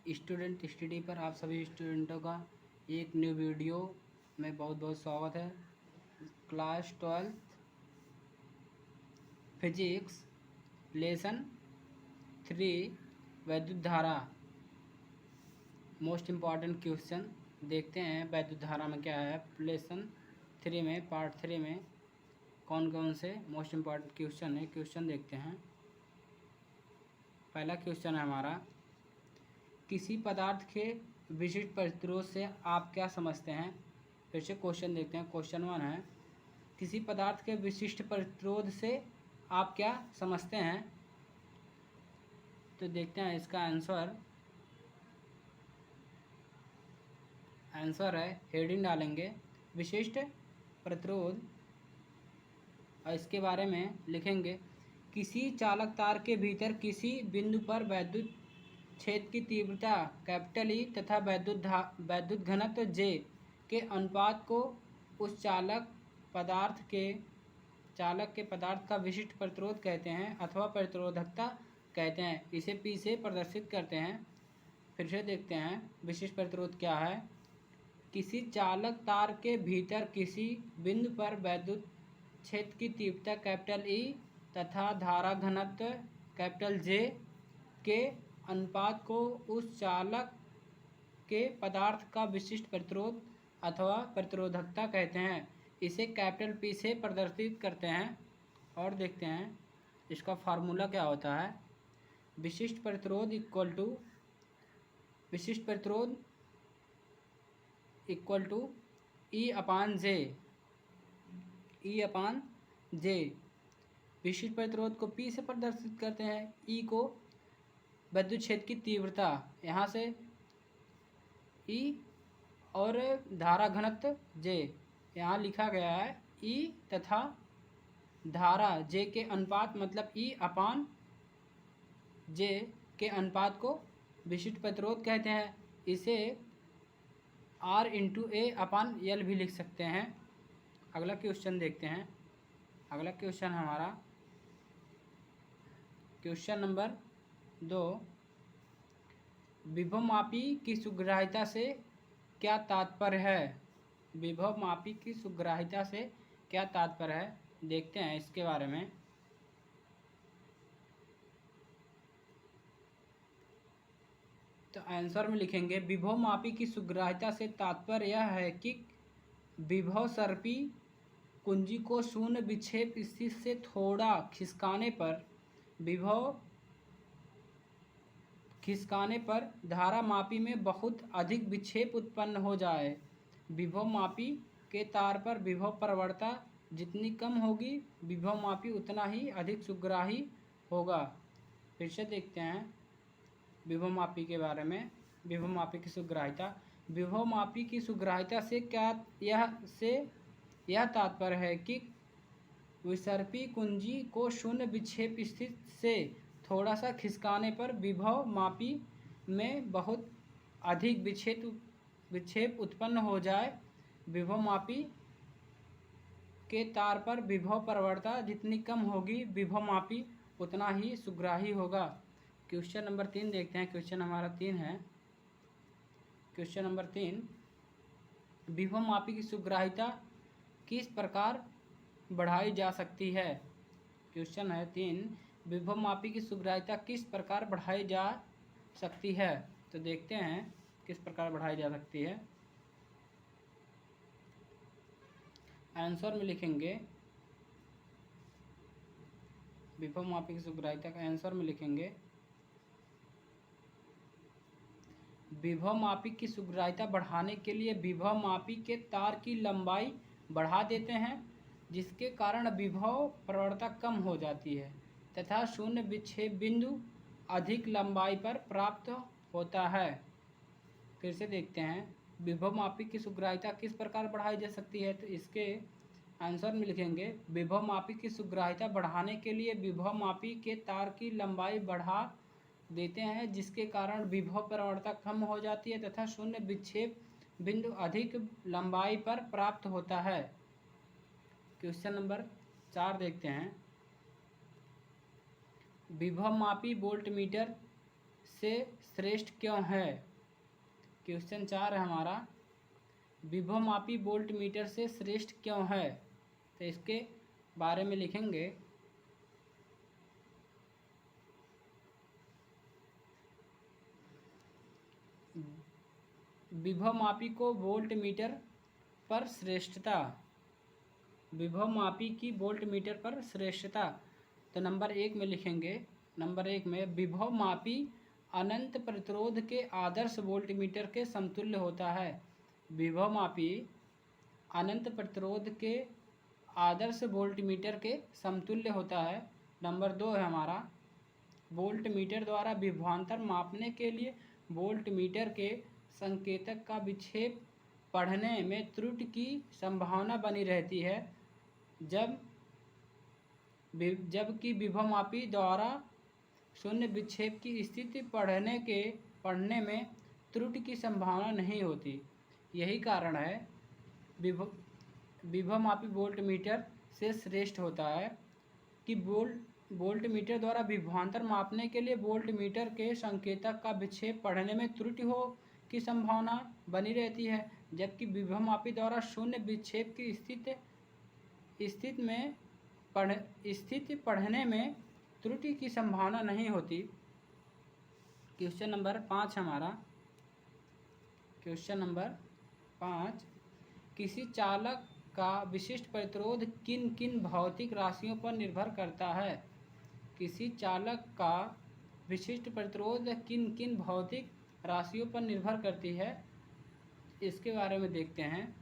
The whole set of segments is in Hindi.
स्टूडेंट स्टडी पर आप सभी स्टूडेंटों का एक न्यू वीडियो में बहुत बहुत स्वागत है। क्लास 12 फिजिक्स लेसन 3 वैद्युत धारा मोस्ट इम्पॉर्टेंट क्वेश्चन देखते हैं। वैद्युत धारा में क्या है, लेसन 3 में पार्ट 3 में कौन कौन से मोस्ट इम्पॉर्टेंट क्वेश्चन है, क्वेश्चन देखते हैं। पहला क्वेश्चन है हमारा, किसी पदार्थ के विशिष्ट प्रतिरोध से आप क्या समझते हैं। फिर से क्वेश्चन देखते हैं। क्वेश्चन 1 है, किसी पदार्थ के विशिष्ट प्रतिरोध से आप क्या समझते हैं। तो देखते हैं इसका आंसर है, हेडिंग डालेंगे विशिष्ट प्रतिरोध और इसके बारे में लिखेंगे, किसी चालक तार के भीतर किसी बिंदु पर वैद्युत क्षेत्र की तीव्रता कैपिटल ई तथा वैद्युत घनत्व जे के अनुपात को उस चालक के पदार्थ का विशिष्ट प्रतिरोध कहते हैं अथवा प्रतिरोधकता कहते हैं। इसे पी से प्रदर्शित करते हैं। फिर से देखते हैं विशिष्ट प्रतिरोध क्या है। किसी चालक तार के भीतर किसी बिंदु पर वैद्युत क्षेत्र की तीव्रता कैपिटल ई तथा धारा घनत्व कैपिटल जे के अनुपात को उस चालक के पदार्थ का विशिष्ट प्रतिरोध अथवा प्रतिरोधकता कहते हैं। इसे कैपिटल पी से प्रदर्शित करते हैं। और देखते हैं इसका फार्मूला क्या होता है। विशिष्ट प्रतिरोध इक्वल टू ई अपान जे। विशिष्ट प्रतिरोध को पी से प्रदर्शित करते हैं। ई को वैद्युत क्षेत्र की तीव्रता, यहाँ से ई और धारा घनत्व जे, यहाँ लिखा गया है ई तथा धारा जे के अनुपात मतलब ई अपान जे के अनुपात को विशिष्ट प्रतिरोध कहते हैं। इसे R into A upon L भी लिख सकते हैं। अगला क्वेश्चन देखते हैं। अगला क्वेश्चन हमारा क्वेश्चन नंबर 2, विभवमापी की सुग्राह्यता से क्या तात्पर्य है। विभवमापी की सुग्राह्यता से क्या तात्पर्य है, देखते हैं इसके बारे में। तो आंसर में लिखेंगे, विभवमापी की सुग्राह्यता से तात्पर्य यह है कि विभव सर्पी कुंजी को शून्य विक्षेप स्थिति से थोड़ा खिसकाने पर धारा मापी में बहुत अधिक विक्षेप उत्पन्न हो जाए। विभव मापी के तार पर विभव प्रवणता जितनी कम होगी, विभव मापी उतना ही अधिक सुग्राही होगा। फिर से देखते हैं विभव मापी के बारे में। विभव मापी की सुग्राह्यता, विभव मापी की सुग्राह्यता से यह तात्पर्य है कि विसर्पी कुंजी को शून्य विक्षेप स्थिति से थोड़ा सा खिसकाने पर विभव मापी में बहुत अधिक विक्षेप उत्पन्न हो जाए। विभव मापी के तार पर विभव प्रवणता जितनी कम होगी, विभव मापी उतना ही सुग्राही होगा। क्वेश्चन नंबर 3 देखते हैं। क्वेश्चन हमारा 3 है। क्वेश्चन नंबर 3, विभव मापी की सुग्राह्यता किस प्रकार बढ़ाई जा सकती है। क्वेश्चन है 3, विभव मापी की सुग्राह्यता किस प्रकार बढ़ाई जा सकती है। तो देखते हैं किस प्रकार बढ़ाई जा सकती है। आंसर में लिखेंगे, विभव मापी की सुग्राह्यता का आंसर में लिखेंगे, विभव मापी की सुग्राह्यता बढ़ाने के लिए विभव मापी के तार की लंबाई बढ़ा देते हैं, जिसके कारण विभव प्रवणता कम हो जाती है तथा शून्य विक्षेप बिंदु अधिक लंबाई पर प्राप्त होता है। फिर से देखते हैं विभव मापी की सुग्राह्यता किस प्रकार बढ़ाई जा सकती है। तो इसके आंसर में लिखेंगे, विभव मापी की सुग्राह्यता बढ़ाने के लिए विभव मापी के तार की लंबाई बढ़ा देते हैं, जिसके कारण विभव प्रवणता कम हो जाती है तथा शून्य विक्षेप बिंदु अधिक लंबाई पर प्राप्त होता है। क्वेश्चन नंबर 4 देखते हैं। विभव मापी वोल्टमीटर से श्रेष्ठ क्यों है। क्वेश्चन 4 है हमारा, विभवमापी वोल्ट मीटर से श्रेष्ठ क्यों है। तो इसके बारे में लिखेंगे, विभवमापी को वोल्ट मीटर पर श्रेष्ठता, विभवमापी की वोल्ट मीटर पर श्रेष्ठता। तो नंबर 1 में लिखेंगे, नंबर 1 में विभवमापी अनंत प्रतिरोध के आदर्श वोल्ट मीटर के समतुल्य होता है। विभवमापी अनंत प्रतिरोध के आदर्श वोल्ट मीटर के समतुल्य होता है। नंबर 2 है हमारा, वोल्ट मीटर द्वारा विभवांतर मापने के लिए वोल्ट मीटर के संकेतक का विक्षेप पढ़ने में त्रुटि की संभावना बनी रहती है, जबकि विभवमापी द्वारा शून्य विक्षेप की स्थिति पढ़ने में त्रुटि की संभावना नहीं होती। यही कारण है विभवमापी वोल्ट मीटर से श्रेष्ठ होता है कि वोल्ट मीटर द्वारा विभवांतर मापने के लिए वोल्ट मीटर के संकेतक का विक्षेप पढ़ने में त्रुटि हो की संभावना बनी रहती है, जबकि विभवमापी द्वारा शून्य विक्षेप की स्थिति पढ़ने में त्रुटि की संभावना नहीं होती। क्वेश्चन नंबर 5 हमारा, क्वेश्चन नंबर 5, किसी चालक का विशिष्ट प्रतिरोध किन किन भौतिक राशियों पर निर्भर करता है। किसी चालक का विशिष्ट प्रतिरोध किन किन भौतिक राशियों पर निर्भर करती है, इसके बारे में देखते हैं।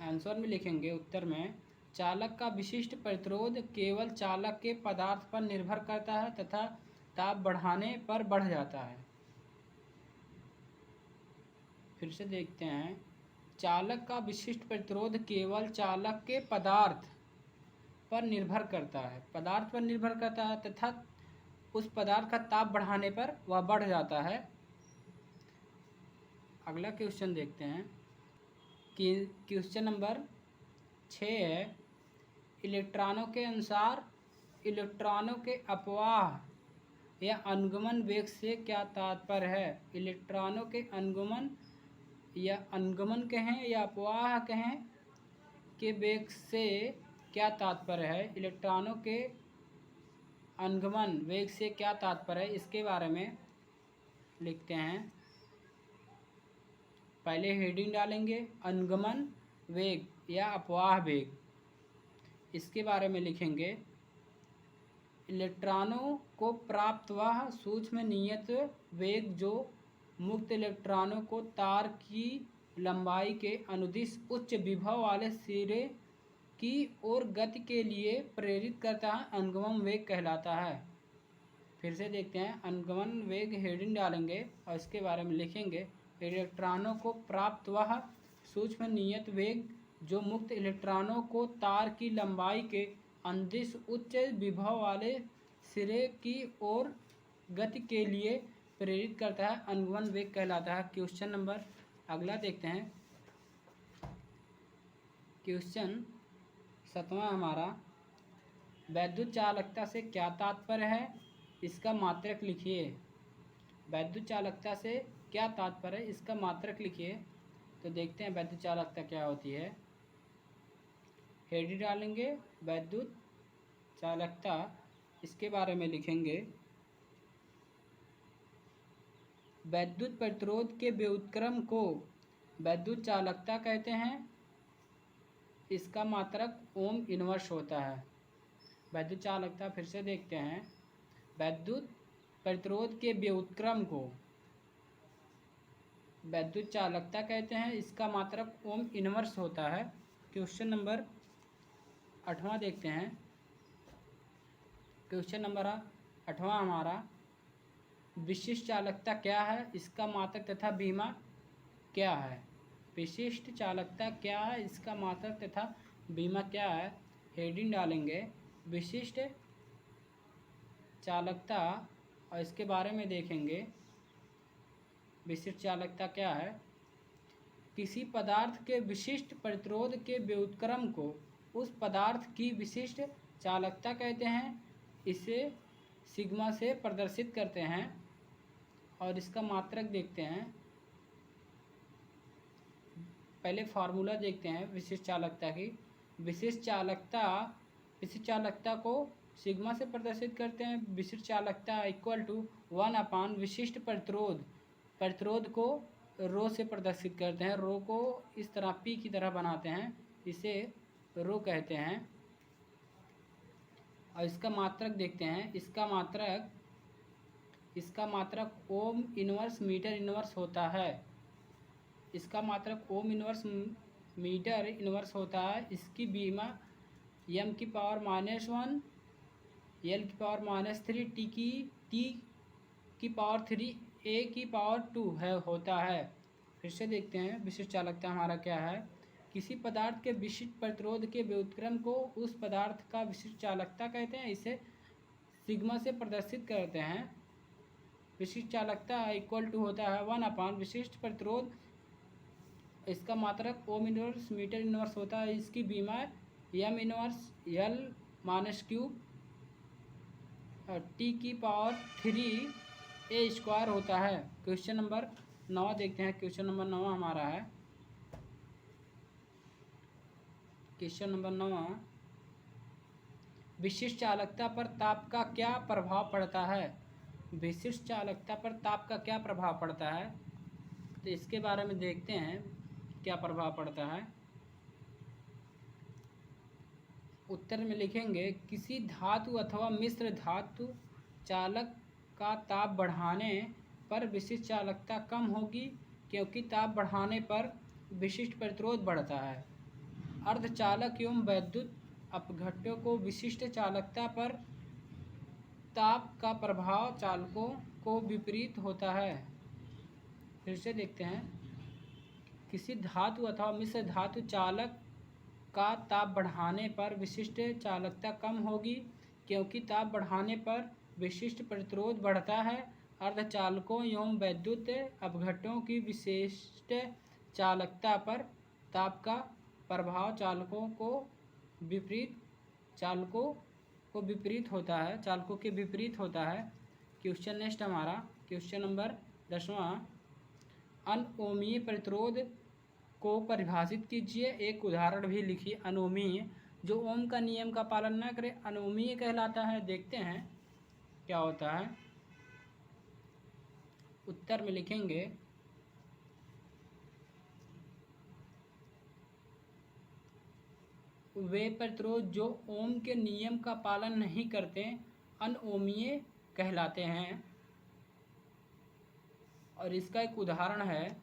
आंसर में लिखेंगे, उत्तर में, चालक का विशिष्ट प्रतिरोध केवल चालक के पदार्थ पर निर्भर करता है तथा ताप बढ़ाने पर बढ़ जाता है। फिर से देखते हैं, चालक का विशिष्ट प्रतिरोध केवल चालक के पदार्थ पर निर्भर करता है तथा उस पदार्थ का ताप बढ़ाने पर वह बढ़ जाता है। अगला क्वेश्चन देखते हैं कि क्वेश्चन नंबर 6 है, इलेक्ट्रॉनों के अनुसार इलेक्ट्रॉनों के अपवाह या अनुगमन वेग से क्या तात्पर्य है। इलेक्ट्रॉनों के अनुगमन कहें या अपवाह कहें के वेग से क्या तात्पर्य है। इलेक्ट्रॉनों के अनुगमन वेग से क्या तात्पर्य है, इसके बारे में लिखते हैं। पहले हेडिंग डालेंगे, अनुगमन वेग या अपवाह वेग, इसके बारे में लिखेंगे, इलेक्ट्रॉनों को प्राप्त वह सूक्ष्म नियत वेग जो मुक्त इलेक्ट्रॉनों को तार की लंबाई के अनुदिश उच्च विभव वाले सिरे की ओर गति के लिए प्रेरित करता है, अनुगमन वेग कहलाता है। फिर से देखते हैं, अनुगमन वेग हेडिंग डालेंगे और इसके बारे में लिखेंगे, इलेक्ट्रॉनों को प्राप्त वह सूक्ष्म नियत वेग जो मुक्त इलेक्ट्रॉनों को तार की लंबाई के अनुदिश उच्च विभव वाले सिरे की ओर गति के लिए प्रेरित करता है, अनुगमन वेग कहलाता है। क्वेश्चन नंबर अगला देखते हैं, क्वेश्चन 7वां हमारा, वैद्युत चालकता से क्या तात्पर्य है, इसका मात्रक लिखिए। वैद्युत चालकता से क्या तात्पर्य है, इसका मात्रक लिखिए। तो देखते हैं वैद्युत चालकता क्या होती है। हेडिंग डालेंगे, वैद्युत चालकता, इसके बारे में लिखेंगे, वैद्युत प्रतिरोध के व्युत्क्रम को वैद्युत चालकता कहते हैं, इसका मात्रक ओम इनवर्स होता है। वैद्युत चालकता फिर से देखते हैं, वैद्युत प्रतिरोध के व्युत्क्रम को वैद्युत चालकता कहते हैं, इसका मात्रक ओम इनवर्स होता है। क्वेश्चन नंबर 8वां देखते हैं, क्वेश्चन नंबर 8वां हमारा, विशिष्ट चालकता क्या है, इसका मात्रक तथा बीमा क्या है। विशिष्ट चालकता क्या है, इसका मात्रक तथा बीमा क्या है। हेडिंग डालेंगे, विशिष्ट चालकता, और इसके बारे में देखेंगे, विशिष्ट चालकता क्या है, किसी पदार्थ के विशिष्ट प्रतिरोध के व्युत्क्रम को उस पदार्थ की विशिष्ट चालकता कहते हैं। इसे सिग्मा से प्रदर्शित करते हैं। और इसका मात्रक देखते हैं, पहले फार्मूला देखते हैं विशिष्ट चालकता की। विशिष्ट चालकता को सिग्मा से प्रदर्शित करते हैं। विशिष्ट चालकता इक्वल टू 1/, विशिष्ट प्रतिरोध को रो से प्रदर्शित करते हैं। रो को इस तरह पी की तरह बनाते हैं, इसे रो कहते हैं। और इसका मात्रक देखते हैं, इसका मात्रक ओम इनवर्स मीटर इनवर्स होता है। इसका मात्रक ओम इनवर्स मीटर इनवर्स होता है। इसकी बीमा m की पावर -1, l की पावर -3, t की पावर 3, a की पावर 2 होता है। फिर से देखते हैं विशिष्ट चालकता हमारा क्या है। किसी पदार्थ के विशिष्ट प्रतिरोध के व्युत्क्रम को उस पदार्थ का विशिष्ट चालकता कहते हैं। इसे सिग्मा से प्रदर्शित करते हैं। विशिष्ट चालकता इक्वल टू होता है 1/, विशिष्ट प्रतिरोध, इसका मात्रक ओम इनवर्स मीटर इनवर्स होता है। इसकी बीमा m इनवर्स l -3 t की पावर 3 a² होता है। क्वेश्चन नंबर 9 देखते हैं। क्वेश्चन नंबर 9 हमारा है। क्वेश्चन नंबर 9, विशिष्ट चालकता पर ताप का क्या प्रभाव पड़ता है। विशिष्ट चालकता पर ताप का क्या प्रभाव पड़ता है, तो इसके बारे में देखते हैं क्या प्रभाव पड़ता है। उत्तर में लिखेंगे, किसी धातु अथवा मिश्र धातु चालक का ताप बढ़ाने पर विशिष्ट चालकता कम होगी, क्योंकि ताप बढ़ाने पर विशिष्ट प्रतिरोध बढ़ता है। अर्धचालक एवं वैद्युत अपघट्यों को विशिष्ट चालकता पर ताप का प्रभाव चालकों को विपरीत होता है। फिर से देखते हैं, किसी धातु अथवा मिश्र धातु चालक का ताप बढ़ाने पर विशिष्ट चालकता कम होगी, क्योंकि ताप बढ़ाने पर विशिष्ट प्रतिरोध बढ़ता है। अर्धचालकों एवं वैद्युत अपघट्यों की विशिष्ट चालकता पर ताप का प्रभाव चालकों के विपरीत होता है। क्वेश्चन नेक्स्ट हमारा क्वेश्चन नंबर 10वां, अनओमीय प्रतिरोध को परिभाषित कीजिए। एक उदाहरण भी लिखिए। अनोमीय, जो ओम का नियम का पालन न करे, अनोमीय कहलाता है। देखते हैं क्या होता है। उत्तर में लिखेंगे, वे प्रतिरोध जो ओम के नियम का पालन नहीं करते अनओमीय कहलाते हैं। और इसका एक उदाहरण है।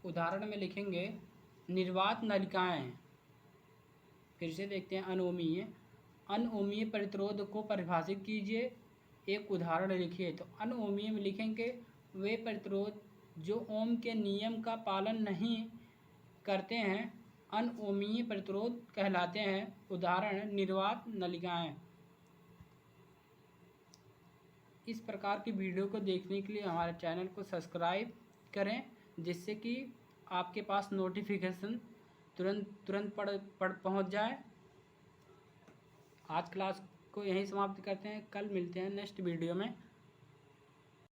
उदाहरण में लिखेंगे, निर्वात नलिकाएं। फिर से देखते हैं, अनओमीय प्रतिरोध को परिभाषित कीजिए। एक उदाहरण लिखिए। तो अनओमीय में लिखेंगे, वे प्रतिरोध जो ओम के नियम का पालन नहीं करते हैं अनओमीय प्रतिरोध कहलाते हैं। उदाहरण, निर्वात नलिकाएं। इस प्रकार की वीडियो को देखने के लिए हमारे चैनल को सब्सक्राइब करें, जिससे कि आपके पास नोटिफिकेशन तुरंत पहुंच जाए। आज क्लास को यहीं समाप्त करते हैं। कल मिलते हैं नेक्स्ट वीडियो में।